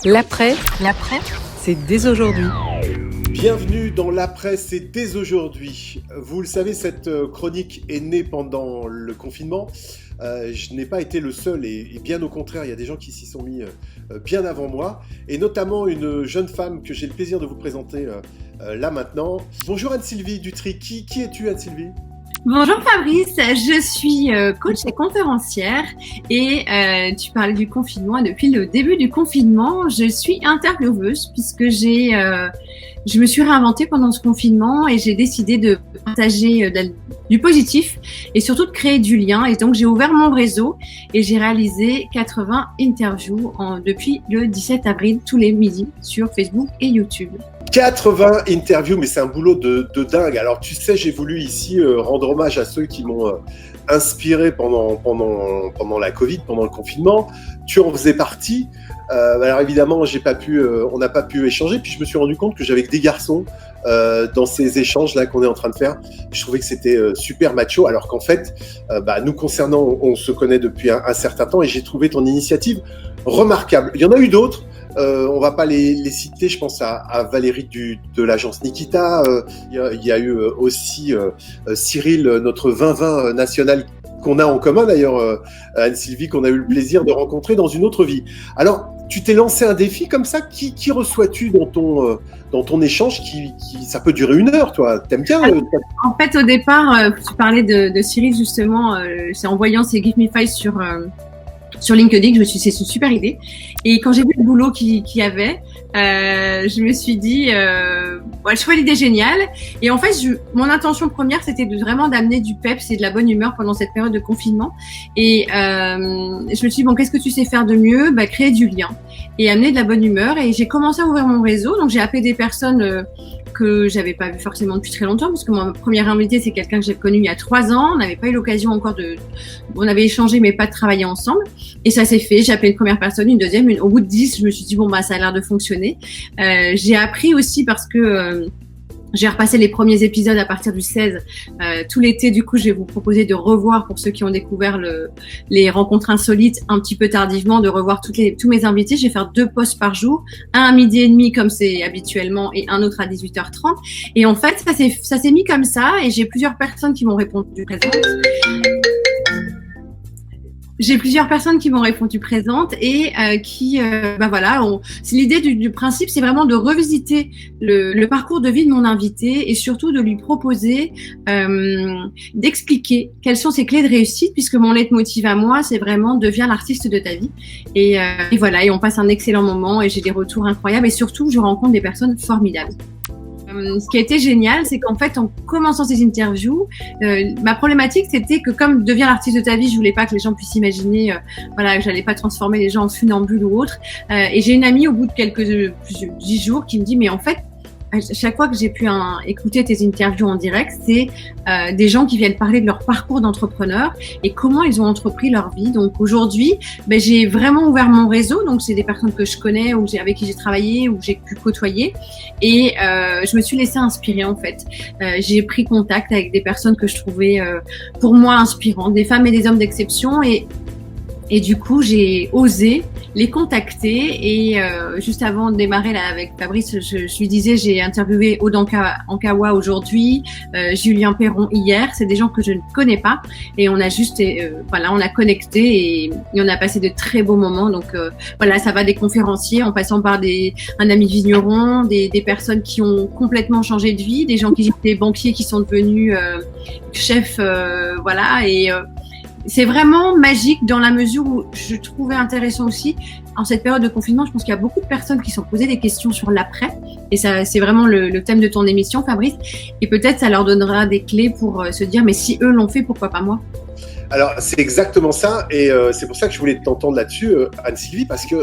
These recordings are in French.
L'après, c'est dès aujourd'hui. Bienvenue dans l'après, c'est dès aujourd'hui. Vous le savez, cette chronique est née pendant le confinement. Je n'ai pas été le seul et bien au contraire, il y a des gens qui s'y sont mis bien avant moi, et notamment une jeune femme que j'ai le plaisir de vous présenter là maintenant. Bonjour Anne-Sylvie Dutry, qui es-tu Anne-Sylvie ? Bonjour Fabrice, je suis coach et conférencière et tu parlais du confinement et depuis le début du confinement, je suis intervieweuse puisque je me suis réinventée pendant ce confinement et j'ai décidé de partager du positif et surtout de créer du lien. Et donc j'ai ouvert mon réseau et j'ai réalisé 80 interviews depuis le 17 avril tous les midis sur Facebook et YouTube. 80 interviews, mais c'est un boulot de dingue. Alors tu sais, j'ai voulu ici rendre hommage à ceux qui m'ont inspiré pendant la Covid, pendant le confinement. Tu en faisais partie. Alors évidemment, on n'a pas pu échanger. Puis je me suis rendu compte que j'avais que des garçons dans ces échanges là qu'on est en train de faire. Je trouvais que c'était super macho, alors qu'en fait, nous concernant, on se connaît depuis un certain temps, et j'ai trouvé ton initiative remarquable. Il y en a eu d'autres. On va pas les citer, je pense à Valérie de l'agence Nikita. Il y a eu aussi Cyril, notre vin national qu'on a en commun d'ailleurs, Anne-Sylvie, qu'on a eu le plaisir de rencontrer dans une autre vie. Alors, tu t'es lancé un défi comme ça. Qui reçois-tu dans ton échange qui ça peut durer 1 heure, toi? T'aimes bien En fait, au départ, tu parlais de Cyril justement. C'est en voyant ses Give Me Five sur LinkedIn, je me suis dit c'est une super idée. Et quand j'ai vu le boulot qu'il y avait, je me suis dit, je trouvais l'idée géniale. Et en fait, mon intention première, c'était vraiment d'amener du peps et de la bonne humeur pendant cette période de confinement. Et je me suis dit, bon, qu'est-ce que tu sais faire de mieux? Créer du lien et amener de la bonne humeur. Et j'ai commencé à ouvrir mon réseau. Donc, j'ai appelé des personnes que j'avais pas vu forcément depuis très longtemps, parce que ma première invitée, c'est quelqu'un que j'ai connu il y a 3 ans. On n'avait pas eu l'occasion encore on avait échangé, mais pas de travailler ensemble. Et ça s'est fait. J'ai appelé une première personne, une deuxième, au bout de 10, je me suis dit, ça a l'air de fonctionner. J'ai appris aussi parce que j'ai repassé les premiers épisodes à partir du 16. Tout l'été, du coup, je vais vous proposer de revoir, pour ceux qui ont découvert les rencontres insolites un petit peu tardivement, de revoir tous mes invités. Je vais faire 2 posts par jour, un à 12h30 comme c'est habituellement et un autre à 18h30. Et en fait, ça s'est mis comme ça, et j'ai plusieurs personnes qui m'ont répondu présentes. Et c'est l'idée du principe, c'est vraiment de revisiter le parcours de vie de mon invité et surtout de lui proposer d'expliquer quelles sont ses clés de réussite, puisque mon leitmotiv à moi, c'est vraiment deviens l'artiste de ta vie. Et on passe un excellent moment et j'ai des retours incroyables, et surtout je rencontre des personnes formidables. Ce qui a été génial, c'est qu'en fait, en commençant ces interviews, ma problématique, c'était que comme deviens l'artiste de ta vie, je voulais pas que les gens puissent imaginer, que j'allais pas transformer les gens en funambules ou autres. Et j'ai une amie au bout de 10 jours qui me dit, mais en fait, chaque fois que j'ai pu écouter tes interviews en direct, c'est des gens qui viennent parler de leur parcours d'entrepreneur et comment ils ont entrepris leur vie. Donc aujourd'hui, j'ai vraiment ouvert mon réseau. Donc c'est des personnes que je connais ou avec qui j'ai travaillé ou j'ai pu côtoyer. Et je me suis laissée inspirer en fait. J'ai pris contact avec des personnes que je trouvais pour moi inspirantes, des femmes et des hommes d'exception. Et du coup, j'ai osé les contacter. Et juste avant de démarrer là avec Fabrice, je lui disais, j'ai interviewé Aude Ankawa aujourd'hui, Julien Perron hier. C'est des gens que je ne connais pas. Et on a juste, on a connecté et on a passé de très beaux moments. Donc ça va des conférenciers en passant par un ami vigneron, des personnes qui ont complètement changé de vie, des gens qui étaient banquiers qui sont devenus chefs, c'est vraiment magique dans la mesure où je trouvais intéressant aussi, en cette période de confinement, je pense qu'il y a beaucoup de personnes qui se sont posées des questions sur l'après. Et ça, c'est vraiment le thème de ton émission, Fabrice. Et peut-être ça leur donnera des clés pour se dire, mais si eux l'ont fait, pourquoi pas moi? Alors, c'est exactement ça, et c'est pour ça que je voulais t'entendre là-dessus, Anne-Sylvie, parce que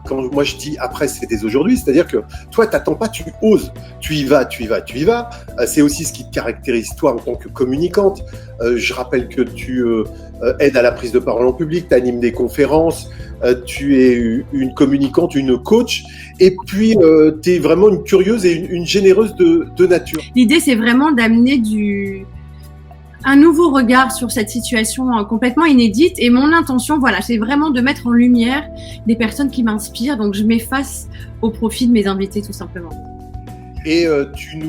quand moi je dis après, c'est dès aujourd'hui, c'est-à-dire que toi, t'attends pas, tu oses, tu y vas. C'est aussi ce qui te caractérise, toi, en tant que communicante. Je rappelle que tu aides à la prise de parole en public, tu animes des conférences, tu es une communicante, une coach, et puis tu es vraiment une curieuse et une généreuse de nature. L'idée, c'est vraiment d'amener un nouveau regard sur cette situation complètement inédite. Et mon intention, voilà, c'est vraiment de mettre en lumière des personnes qui m'inspirent. Donc, je m'efface au profit de mes invités, tout simplement. Et tu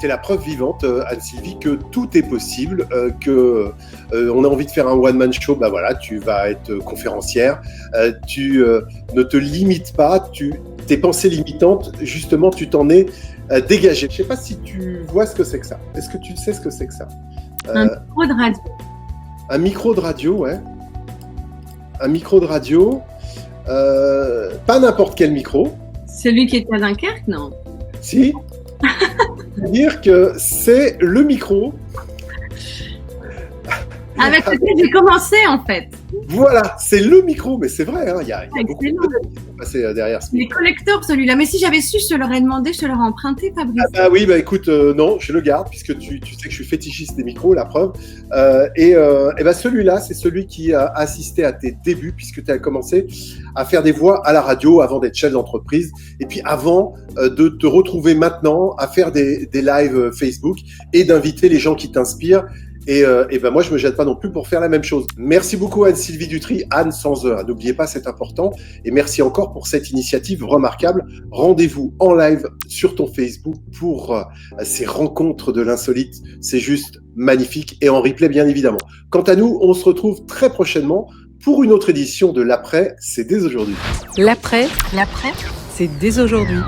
es la preuve vivante, Anne-Sylvie, que tout est possible, que on a envie de faire un one-man show, bah voilà, tu vas être conférencière, tu ne te limites pas, tes pensées limitantes, justement, tu t'en es dégagée. Je ne sais pas si tu vois ce que c'est que ça. Est-ce que tu sais ce que c'est que ça? Un micro de radio. Un micro de radio, ouais. Un micro de radio, pas n'importe quel micro. Celui qui est à Dunkerque, non? Si. C'est-à-dire que c'est le micro. Avec lequel j'ai commencé, en fait. Voilà, c'est le micro, mais c'est vrai, hein, il y a beaucoup de Excellent. gens qui sont passés derrière ce Il est micro. collector, celui-là. Mais si j'avais su, je te l'aurais demandé, je te l'aurais emprunté, Fabrice. Ah bah oui, bah écoute, non, je le garde, puisque tu sais que je suis fétichiste des micros, la preuve. Et bah celui-là, c'est celui qui a assisté à tes débuts, puisque tu as commencé à faire des voix à la radio avant d'être chef d'entreprise, et puis avant de te retrouver maintenant à faire des lives Facebook et d'inviter les gens qui t'inspirent. Et ben moi, je me jette pas non plus pour faire la même chose. Merci beaucoup Anne-Sylvie Dutry, Anne sans heure. N'oubliez pas, c'est important. Et merci encore pour cette initiative remarquable. Rendez-vous en live sur ton Facebook pour ces rencontres de l'insolite. C'est juste magnifique et en replay, bien évidemment. Quant à nous, on se retrouve très prochainement pour une autre édition de l'Après, c'est dès aujourd'hui. L'après, c'est dès aujourd'hui.